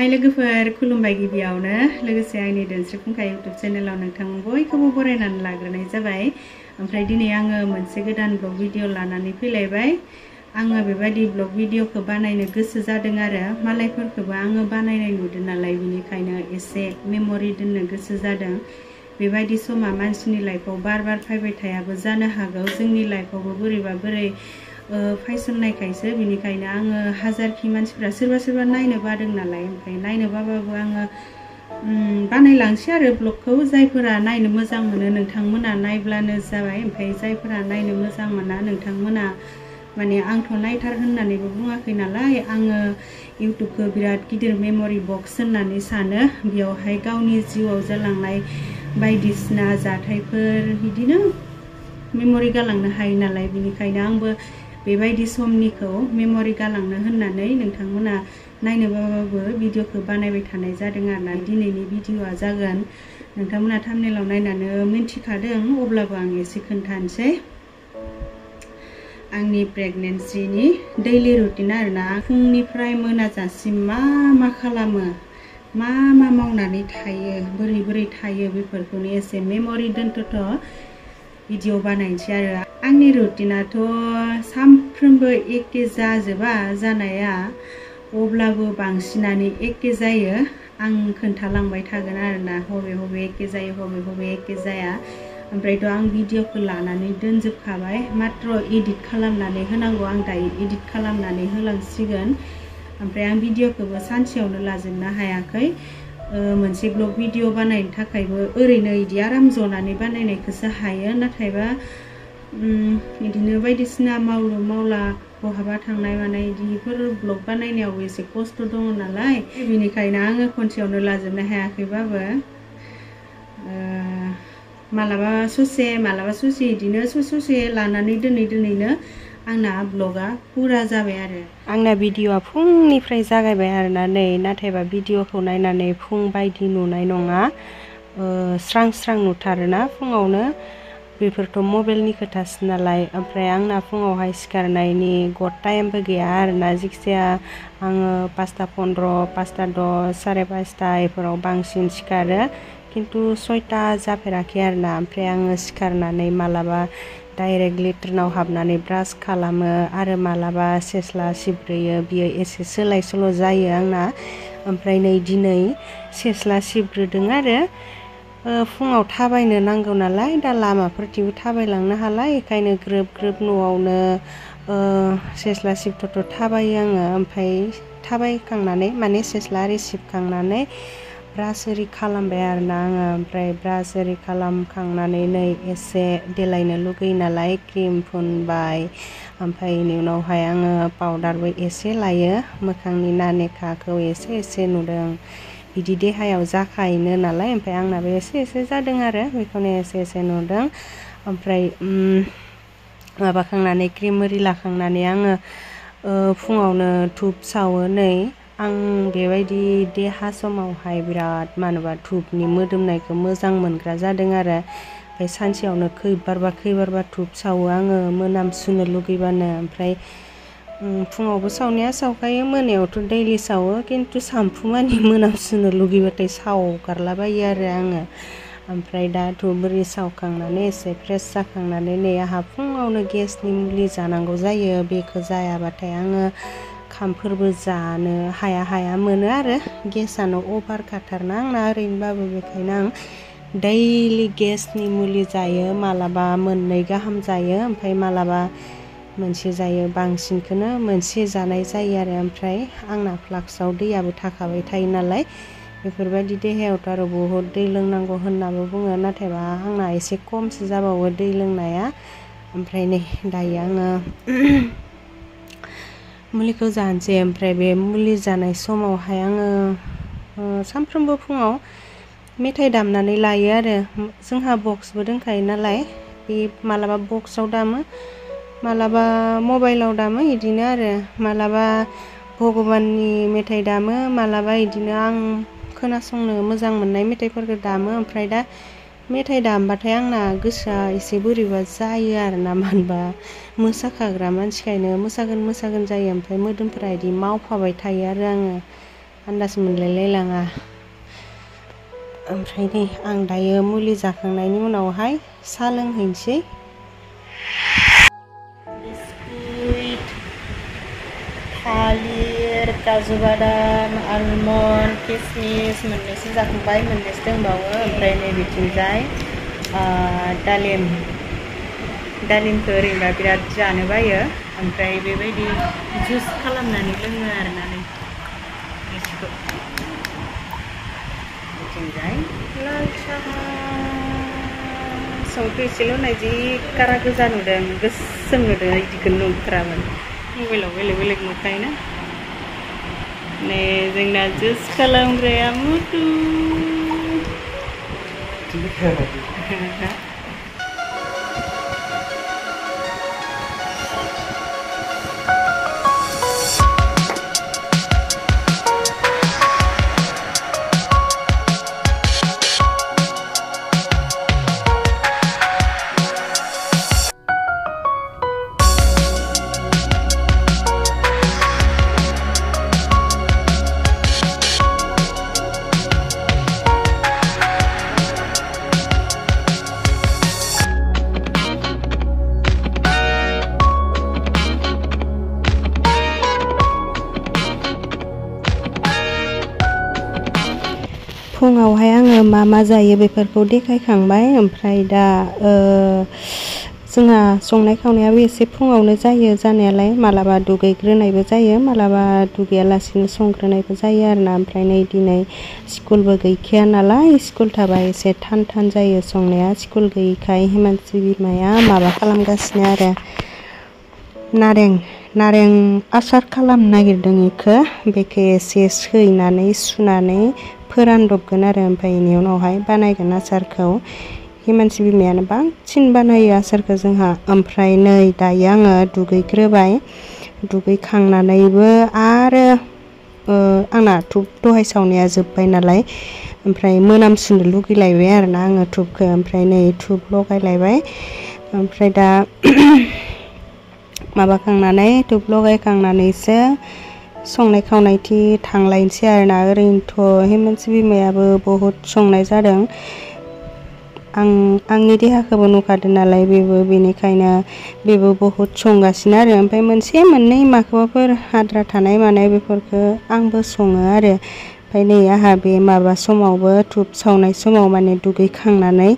हाय लोगोफोर खुलुमबाय गिबियावनो लोगोसे आंनि दोनस्रि फुंखा यूट्यूब चेनेलाव नोंथां बयखौबो बरायनानै लाग्रोनाय जाबाय। ओमफ्राय दिनै आङो मोनसे गोदान ब्लग भिडिअ लानानै फैलायबाय। आङो बेबायदि ब्लग भिडिअखौ बानायनो गोसो जादों आरो मालायफोरखौबो आङो बानायनाय नुदों नालाय, बिनिखायनो एसे मेमरि दोननो गोसो जादों। बेबायदि समा मानसिनि लाइफआव बार बार फैबाय थायाबो जानो हागौ, जोंनि लाइफआवबो बोरैबा बोरै फायसननायखायसो। बिनिखायनो आङो हाजारखि मानसिफ्रा सोरबा नायनो बादों नालाय, ओमफ्राय नायनो बाबाबो आङो बानायलांसै आरो ब्लगखौ। जायफोरा नायनो मोजां मोनो नोंथांमोना नायब्लानो जाबाय, ओमफ्राय जायफोरा नायनो मोजां मोना नोंथांमोना माने आंथ' नायथार होननानैबो बुङाखै नालाय, आङो यूट्यूबखौ बिराद गिदिर मेमरि बक्स होननानै सानो। बेयावहाय गावनि जिउआव जालांनाय बायदिसिना जाथायफोर बिदिनो मेमरि गालांनो हायो नालाय, बिनिखायनो आंबो बेबायदि समनिखौ मेमरि गालांनो होननानै नोंथांमोना नायनो बाबाबो भिडिअखौ बानायबाय थानाय जादों आरोना। दिनैनि भिडिअआ जागोन, नोंथांमोना थाम्बनेलाव नायनानै मिन्थिखादों, अब्लाबो आं एसे खोन्थानोसै। आंनि प्रेगनेन्सिनि दैलि रुटिन आरोना, फुंनिफ्राय मोनाजासिम मा खालामो, मा मावनानै थायो, बोरै थायो, बेफोरखौनो एसे मेमरि दोनथ'थ' भिडिअ बानायनोसै आरो। आंनि रुटिनाथ' सानफ्रोमबो एखे जाजोबा जानाया, अब्लाबो बांसिनानो एखे जायो। आं खोन्थालांबाय थागोन आरोना, हबे एखे जायो, हबे एखे जाया। ओमफ्रायथ' आं भिडिअखौ लानानै दोनजोबखाबाय, मात्र एडिट खालामनानै होनांगौ। आं दायो एडिट खालामनानै होलांसिगोन। ओमफ्राय आं भिडिअखौबो सानसेयावनो लाजोबनो हायाखै। मोनसे ब्लग भिडिअ बानायनो थाखायबो ओरैनो इदि आराम जनानै बानायनायखौसो हायो, नाथायबा बिदिनो बायदिसिना मावलु मावला बहाबा थांनाय मानाय बिदिफोर ब्लग बानायनायावबो एसे खस्थ' दङ नालाय, बेनिखायनो आङो खनसेयावनो लाजोबनो हायाखैबाबो मालाबा ससे बिदिनो ससे लानानै दोनैनो आंना ब्लगा पुरा जाबाय आरो। आंना भिडिअआ फुंनिफ्राय जागायबाय आरोना नै, नाथायबा भिडिअखौ नायनानै फुं बायदि नुनाय नङा, स्रां नुथारोना फुङावनो। बेफोरथ' मबाइलनि खोथासो नालाय। ओमफ्राय आंना फुङावहाय सिखारनायनि गद टाइमबो गैया आरोना, जिखिजाया आङो 5:15, 5:10, 5:30 बेफोराव बांसिन सिखारो, खिन्थु 6टा जाफेराखै आरोना। ओमफ्राय आङो सिखारनानै मालाबा डाइरेक्ट लेट्रिनाव हाबनानै ब्रास खालामो, आरो मालाबा सेस्ला सिबग्रोयो, बियो एसे सोलाय सोल' जायो आंना। ओमफ्राय नै दिनै सेस्ला सिबग्रोदों आरो। फुङाव थाबायनो नांगौ नालाय, दा लामाफोरथिंबो थाबायलांनो हाला, बेखायनो ग्रोब न'आवनो सेस्ला सिबथ' थाबायो आङो। ओमफ्राय थाबायखांनानै माने सेस्ला आरि सिबखांनानै ब्रास आरि खालामबाय आरोना आङो। ओमफ्राय ब्रास आरि खालामखांनानै नै एसे देलायनो लुगैयो नालाय क्रिम फुनबाय। ओमफ्राय बेनि उनावहाय आङो पाउदारबो एसे लायो, मोखांनि नानेखाखौ एसे नुदों, बिदि देहायाव जाखायोनो नालाय। ओमफ्राय आंनाबो एसे जादों आरो, बेखौनो एसे नुदों। ओमफ्राय माबाखांनानै क्रिम आरि लाखांनानै आङो फुङावनो धुप सावो। नै आं बेबायदि देहा समावहाय बिराद मानोबा धुपनि मोदोमनायखौ मोजां मोनग्रा जादों आरो। ओमफ्राय सानसेयावनो खैबारबा धुप सावो आङो मोनामसुनो लुगैबानो। ओमफ्राय फुङावबो सावनाया सावखायो, मोनायावथ' दैलि सावो, खिन्थु सानफुमानि मोनामसुनो लुगैबाथाय सावगारलाबायो आरो आङो। ओमफ्राय दा धुप आरि सावखांनानै एसे फ्रेस जाखांनानै नै आंहा फुङावनो गेसनि मुलि जानांगौ जायो। बेखौ जायाबाथाय आङो ओंखामफोरबो जानो हाया मोनो आरो, गेसआनो अभार खाथारना आंना ओरैनोबाबो। बेखायनो आं दैलि गेसनि मुलि जायो, मालाबा 2 गाहाम जायो, ओमफ्राय मालाबा 1 जायो, बांसिनखौनो 1 जानाय जायो आरो। ओमफ्राय आंना फ्लाक्सआव दैयाबो थाखाबाय थायो नालाय, बेफोरबायदि देहायावथ' आरो बहुद दै लोंनांगौ होननाबो बुङो, नाथायबा आंना एसे खमसो जाबावो दै लोंनाया। ओमफ्राय नै दायो आङो मुलिखौ जानोसै। ओमफ्राय बे मुलि जानाय समावहाय आङो सानफ्रोमबो फुङाव मेथाइ दामनानै लायो आरो। जोंहा बक्सबो दंखायो नालाय, बे मालाबा बक्सआव दामो, मालाबा मबाइलाव दामो, बिदिनो आरो। मालाबा भगबाननि मेथाइ दामो, मालाबा बिदिनो आं खोनासंनो मोजां मोननाय मेथाइफोरखौ दामो। ओमफ्राय दा मेथाइ दामबाथाय आंना गोसोआ एसे बोरैबा जायो आरोना, मानोबा मोसाखाग्रा मानसिखायनो मोसागोन जायो। ओमफ्राय मोदोमफोरा बिदि मावफाबाय थायो आरो आङो। आन्दाज मोनलायलायलाङा। ओमफ्राय नै आं दायो मुलि जाखांनायनि उनावहाय साहा लोंहैनोसै। बिस्कुट, थालिर, काजु बादाम, आलमन्ड, किसमिस मोननैसो जाखांबाय, मोननैसो दंबावो। ओमफ्राय नै बिथिंजाय दालिमखौ ओरैनोबा बिराद जानो बायो, ओमफ्राय बेबायदि जुइस खालामनानै लोङो आरोना नै बिस्कुट। बिथिंजाय लाल साहा, संख्रि एसेल' होनाय, जि कारा गोजा नुदों, गोसोम नुदों, बिदिखौनो नुथारामोन। मबाइलाव बेलेग बेलेग नुखायोना। नै जोंना जुइस खालामग्राया मुथु। फुङावहाय आङो मा जायो बेफोरखौ देखायखांबाय। ओमफ्राय दा जोंहा संनाय खावनायाबो एसे फुङावनो जायो जानायालाय, मालाबा दुगैग्रोनायबो जायो, मालाबा दुगैयालासिनो संग्रोनायबो जायो आरोना। ओमफ्राय नै दिनै स्कुलबो गैखाया नालाय, स्कुल थाबा एसे थान जायो संनाया। स्कुल गैयैखाय हिमानसि बिमाया माबा खालामगासिनो आरो नारें आसार खालामनो नागिरदों। बेखौ एसे सैनानै सुनानै फोरानदबगोन आरो, ओमफ्राय बेनि उनावहाय बानायगोन आसारखौ। हिमानसि बिमायानो बांसिन बानायो आसारखौ जोंहा। ओमफ्राय नै दायो आङो दुगैग्रोबाय, दुगैखांनानैबो आरो आंना धुप दहाय सावनाया जोब्बाय नालाय, ओमफ्राय मोनामसुनो लुगैलायबाय आरोना आङो धुपखौ। ओमफ्राय नै धुप लगायलायबाय। ओमफ्राय दा माबाखांनानै धुप लगायखांनानैसो संनाय खावनायथि थांलायनोसै आरोना। ओरैनोथ' हिमानसि बिमायाबो बहुद संनाय जादों, आंनि देहाखौबो नुखादों नालाय बेनिखायनो बेबो बहुद संगासिनो आरो। ओमफ्राय मोनसे मोननै माखौबाफोर आद्रा थानाय मानाय बेफोरखौ आंबो सङो आरो। ओमफ्राय नै आंहा बे माबा समावबो धुप सावनाय समाव माने दुगैखांनानै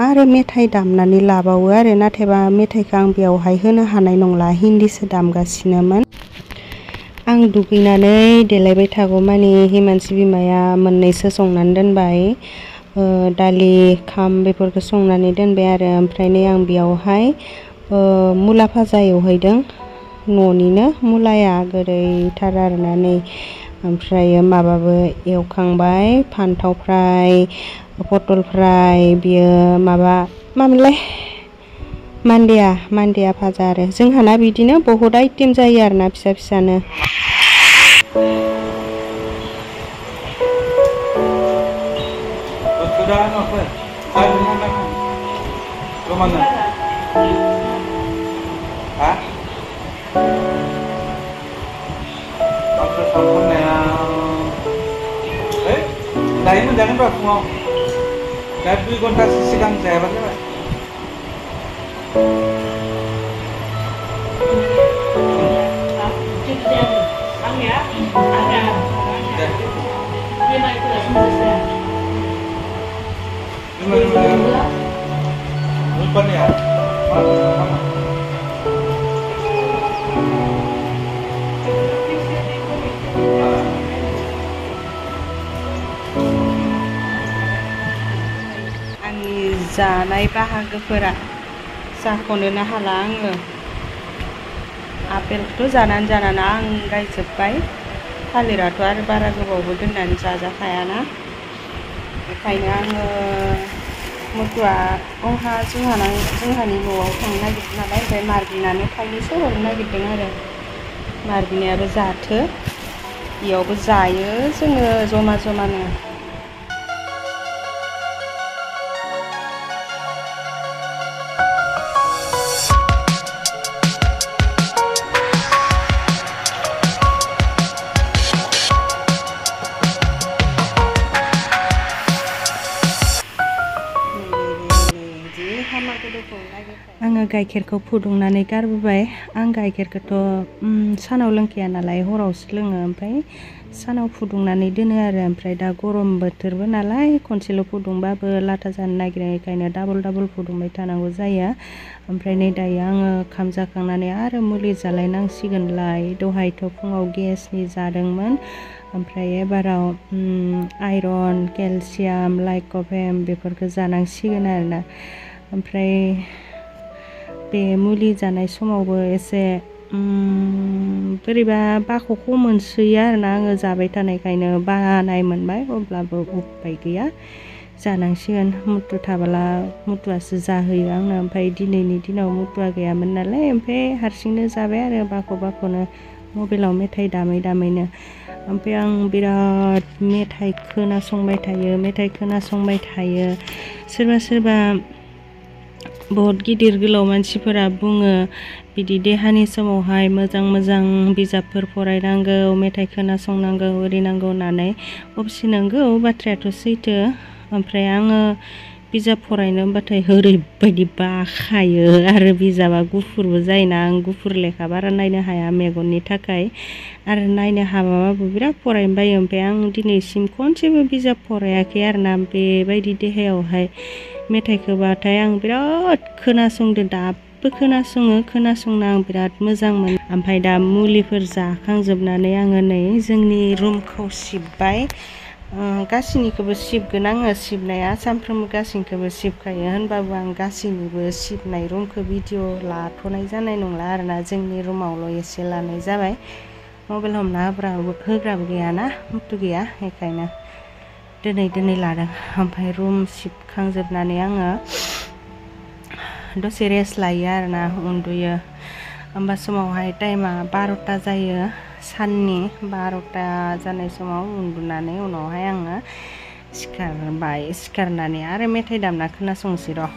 आरो मेथाइ दामनानै लाबावो आरो, नाथायबा मेथाइखौ आं बेयावहाय होनो हानाय नंला, हिन्दीसो दामगासिनोमोन। आं दुगैनानै देलायबाय थागौ मानि हिमानसि बिमाया मोननैसो संनानै दोनबाय, दालि खाम बेफोरखौ संनानै दोनबाय आरो। ओमफ्राय नै आं बेयावहाय मुला भाजा एवहैदों, न'निनो मुलाया गोदैथार आरोना नै। ओमफ्राय माबाबो एवखांबाय, फान्थाव फ्राय, पटल फ्राय, बियो मामोनलाय मान्दिया भाजा आरो। जोंहाना बिदिनो बहुद आइटेम जायो आरोना फिसा फिसानो। दायो मोनजागोन र' फुङाव, दा 2 घन्टासो सिगां जायाबानो जाबाय। आंनि जानाय बाहागोफोरा जाख'नोनो हाला आङो। आपेलखौथ' जानानै आंगायजोब्बाय, थालिराथ' आरो बारा गोबावबो दोननानै जाजाखायाना। बेखायनो आङो मथुआ जोंहानि न'आव थांनो नागिरदों नालाय, ओमफ्राय मार्बिनानो थाइनैसो हरनो नागिरदों आरो। मार्बिनायाबो जाथो, बेयावबो जायो जोङो जमानो। आङो गाइखेरखौ फुदुंनानै गारबोबाय आं गाइखेरखौथ' सानाव लोंखाया नालाय हरावसो लोङो ओमफ्राय सानाव फुदुंनानै दोनो आरो ओमफ्राय दा गरम बोथोरबो नालाय खनसेल' फुदुंबाबो लाथा जानो नागिरो बेखायनो डाबल फुदुंबाय थानांगौ जायो ओमफ्राय नै दायो आङो ओंखाम जाखांनानै आरो मुलि जालायनांसिगोनलाय दहायथ' फुङाव गेसनि जादोंमोन ओमफ्राय एबाराव आइरन केलसियाम लाइक'पेम बेफोरखौ जानांसिगोन आरोना ओमफ्राय बे मुलि जानाय समावबो एसे बोरैबा बाख'खौ मोनसोयो आरोना आङो जाबाय थानायखायनो बानाय मोनबाय अब्लाबो उपाय गैया जानांसिगोन मुथु थाबोला मुथुआसो जाहोयो आंनो ओमफ्राय दिनैनि दिनाव मुथुआ गैयामोन नालाय ओमफ्राय हारसिंनो जाबाय आरो बाख'नो मबाइलाव मेथाइ दामैनो ओमफ्राय आं बिराद मेथाइ खोनासंबाय थायो सोरबा बहुत गिदिर गोलाव मानसिफोरा बुङो बिदि देहानि समावहाय मोजां बिजाबफोर फरायनांगौ मेथाइ खोनासंनांगौ ओरैनांगौ होननानै अबसे नंगौ बाथ्रायाथ' सैथो ओमफ्राय आङो बिजाब फरायनो होनबाथाय ओरैबायदि बाखायो आरो बिजाबा गुफुरबो जायोना आं गुफुर लेखा बारा नायनो हाया मेगननि थाखाय आरो नायनो हाबाबाबो बिराद फरायनो बायो ओमफ्राय आं दिनैसिम खनसेबो बिजाब फरायाखै आरोना बेबायदि देहायावहाय मेथाइखौबाथाय आं बिराद खोनासंदो दाबो खोनासंनो आं बिराद मोजां मोनो ओमफ्राय दा मुलिफोर जाखांजोबनानै आङो नै जोंनि रुमखौ सिबबाय गासैनिखौबो सिबगोन आङो सिबनाया सानफ्रोमबो गासैनिखौबो सिबखायो होनबाबो आं गासैनिबो सिबनाय रुमखौ भिडिअ लाथ'नाय जानाय नंला आरोना जोंनि रुमावल' एसे लानाय जाबाय मबाइल हमना होग्राबो गैयाना मुथु गैया बेखायनो दिनै लादों ओमफ्राय रुम सिबखांजोबनानै आङो दसे रेस्ट लायो आरोना उन्दुयो होमबा समावहाय टाइमा 12ता जायो साननि 12ता जानाय समाव उन्दुनानै उनावहाय आङो सिखारनानै आरो मेथाइ दामना खोनासंसै र'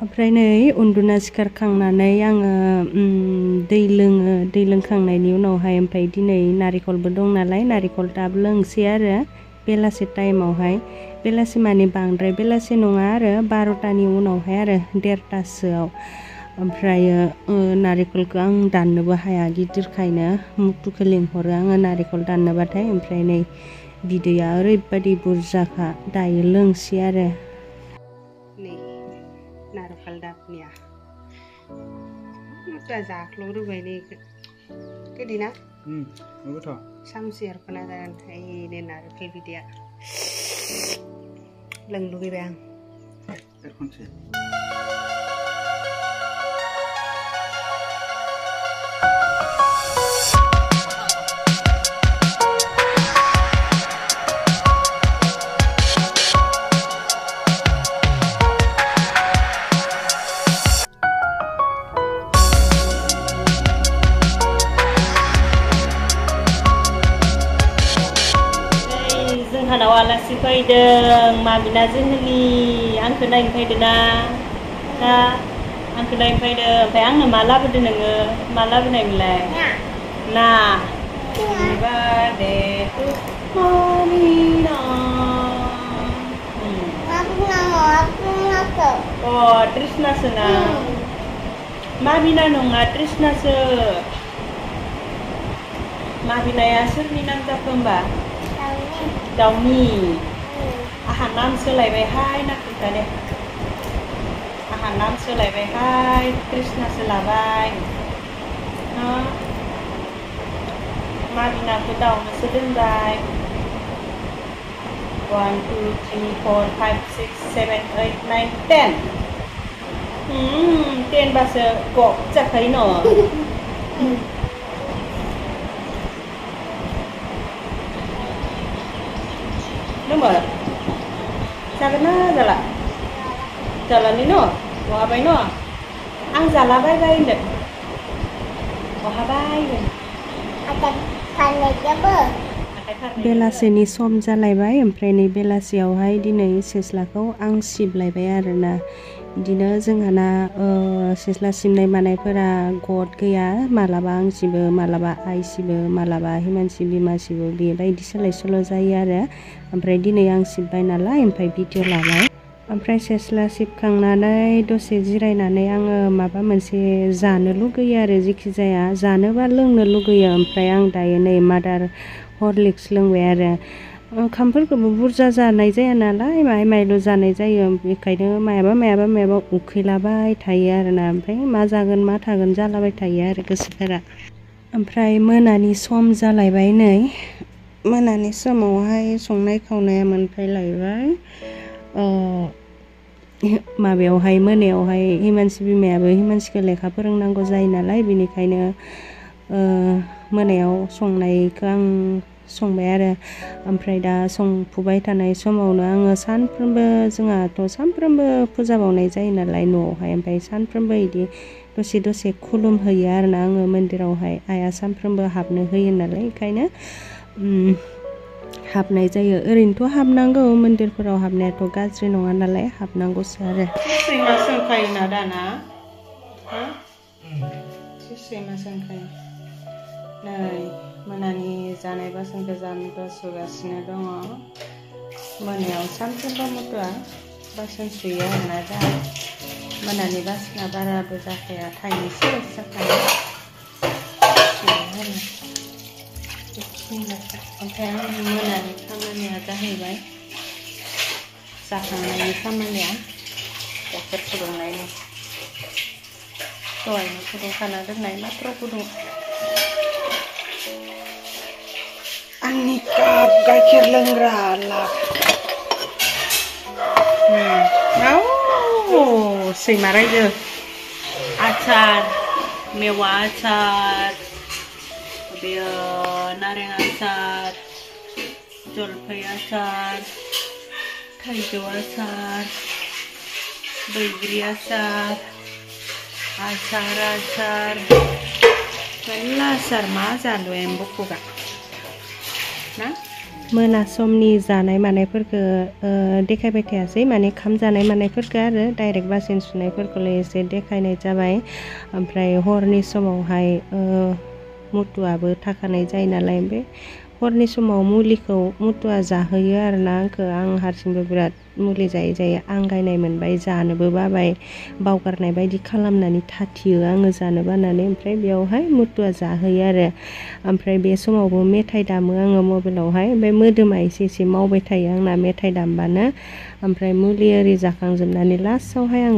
ओमफ्राय नै उन्दुना सिखारखांनानै आङो दै लोङो दै लोंखांनायनि उनावहाय ओमफ्राय दिनै नारेंखलबो दं नालाय नारेंखल दाब लोंसै आरो बेलासे टाइमावहाय बेलासे माने बांद्राय बेलासे नङा आरो 12तानि उनावहाय आरो 1:30सोआव ओमफ्रायो नारेंखलखौ आं दाननोबो हाया गिदिरखायनो मुथुखौ लिंहरो आङो नारेंखल दाननोबाथाय ओमफ्राय नै बिदैया ओरैबायदि बुरजाखा दायो लोंसै आरो नै नारेंखल दाबनिया मुथुआ जाख्ल'रोबाय नै गोदैना गोथाव सामसे एरख'ना जागोन नै नारेंखल बिदैया लोंनो लुगैबाय आं एरख'नोसै जोंहानाव आलासि फैदों मामिना जोंनि आंखौ नायनो फैदों ना आंखौ नायनो फैदों ओमफ्राय आंनो मा लाबोदों नोङो मा लाबोनायमोनलाय ना birthday to मामिना Trisnaसो ना मामिना नङा Trisnaसो मामिनाया सोरनि नाम जाखो होमबा दाउनि आंहा नाम सोलायबायहाय ना खोन्थादे आंहा नाम सोलायबायहाय कृष्णासो लाबाय मामिनाखौ दाउनोसो दोनबाय 1 2 3 4 5 6 7 8 9 10 10 बासो गक जाखायो न Nomor. Jalan na jalan. Jalan ni no. Wah bay no. Ang jalan bay deh. Wah bay. Akan panen apa? बेलासेनि सम जालायबाय ओमफ्राय नै बेलासेयावहाय दिनै सेस्लाखौ आं सिबलायबाय आरोना बिदिनो जोंहाना सेस्ला सिबनाय मानायफोरा गद गैया मालाबा आं सिबो मालाबा आइ सिबो मालाबा हिमानसि बिमा सिबो बेबायदि सोलाय सोल' जायो आरो ओमफ्राय दिनै आं सिबबाय नालाय ओमफ्राय भिडिअ लाबाय ओमफ्राय सेस्ला सिबखांनानै दसे जिरायनानै आङो माबा मोनसे जानो लुगैयो आरो जेखि जाया जानोबा लोंनो लुगैयो ओमफ्राय आं दायो नै मादार हरलिक्स लोंबाय आरो ओंखामफोरखौबो बुरजा जानाय जाया नालाय माइल' जानाय जायो बेखायनो मायाबा उखैलाबाय थायो आरोना ओमफ्राय मा जागोन मा थागोन जालाबाय थायो आरो गोसोफोरा ओमफ्राय मोनानि सम जालायबाय नै मोनानि समावहाय संनाय खावनाया मोनफैलायबाय माबायावहाय मोनायावहाय हिमानसि बिमायाबो हिमानसिखौ लेखा फोरोंनांगौ जायो नालाय बेनिखायनो मोनायाव संनायखौ आं संबाय आरो ओमफ्राय दा संफुबाय थानाय समावनो आङो सानफ्रोमबो जोंहाथ' सानफ्रोमबो फुजा बावनाय जायो नालाय न'आवहाय ओमफ्राय सानफ्रोमबो इदि दसे खुलुमहैयो आरोना आङो मन्दिरावहाय आइया सानफ्रोमबो हाबनो होयो नालाय ओंखायनो हाबनाय जायो ओरैनोथ' हाबनांगौ मन्दिरफोराव हाबनायाथ' गाज्रि नङा नालाय हाबनांगौसो आरो सैमा सोंखायोना दाना सैमा सोंखायो नै मोनानि जानाय बासनखौ जानो सुगासिनो दङ मोनायाव सानफ्रोमबो मुथुआ बासन सुयो आरोना दा मोनानि बासना बाराबो जाखाया थाइनैसो जाखायो ओमफ्राय आंनि मोनानि खामानिया जाहैबाय जाखांनायनि खामानिया गाइखेर फुदुंनायनि दहायनो फुदुंखाना दोननाय मात्र फुदुं आंनि काप गाइखेर लोंग्रा लाब सैमा रायजो आचार मेवा आचार बेयो नारें आचार जलफाय आचार थाइजौ आचार बैग्रि आचार मेरला आचार मा जालु एम्बुखौगा ना मोना समनि जानाय मानायफोरखौ देखायबाय थायासै माने खाम जानाय मानायफोरखौ आरो डाइरेक्ट बासन सुनायफोरखौल' एसे देखायनाय जाबाय ओमफ्राय हरनि समावहाय मुथुआबो थाखानाय जायो नालाय बे हरनि समाव मुलिखौ मुथुआ जाहोयो आरोना आंखौ आं हारसिंबो बिराद मुलि जायै आंगायनाय मोनबाय जानोबो बाबाय बावगारनाय बायदि खालामनानै थाथियो आङो जानो बानानै ओमफ्राय बेयावहाय मुथुआ जाहोयो आरो ओमफ्राय बे समावबो मेथाइ दामो आङो मबाइलावहाय ओमफ्राय मोदोमा एसे मावबाय थायो आंना मेथाइ दामबानो ओमफ्राय मुलि आरि जाखांजोबनानै लास्टआवहाय आं